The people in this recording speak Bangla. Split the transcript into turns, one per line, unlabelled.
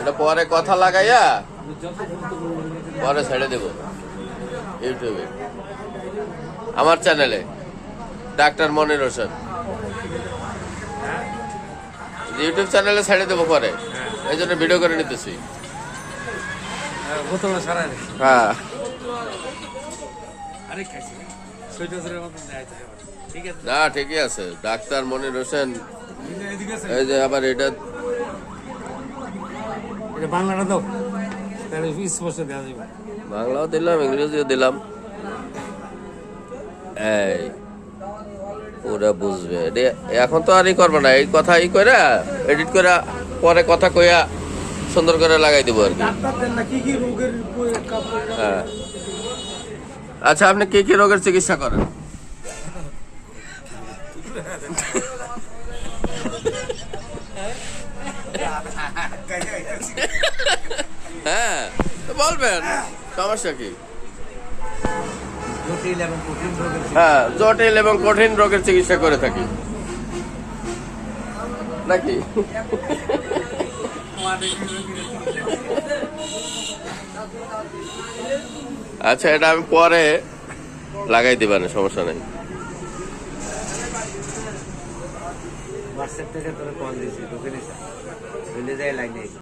এটা পরে কথা লাগাইয়া পরে ছেড়ে দেব ইউটিউবে, আমার চ্যানেলে ডাক্তার মনির হোসেন ইউটিউব চ্যানেলে ছেড়ে দেবো পরে, এই জন্য ভিডিও করে নিতেছি। হ্যাঁ না ঠিকই আছে, ডাক্তার মনির হোসেন। এই যে আবার এটা
বাংলাটা দাও, তাহলে স্পষ্ট দেওয়া যাবে।
বাংলাও দিলাম, ইংরেজিও দিলাম, এই ওরা বুঝবে। এখন তো আর ই করবে না, এই কথা ই করে এডিট করে পরে কথা কইয়া সুন্দর করে লাগাই দিব আর কি। হ্যাঁ আচ্ছা, আপনি কি কি রোগের চিকিৎসা করেন? হ্যাঁ বলবেন, সমস্যা কি? হ্যাঁ জটিল এবং কঠিন রোগের চিকিৎসা করে থাকি নাকি? আচ্ছা এটা আমি পরে লাগাই দিবানে, সমস্যা নাই।
হোয়াটসঅ্যাপ থেকে তোরা কল দিছি, ঢুকে নিস,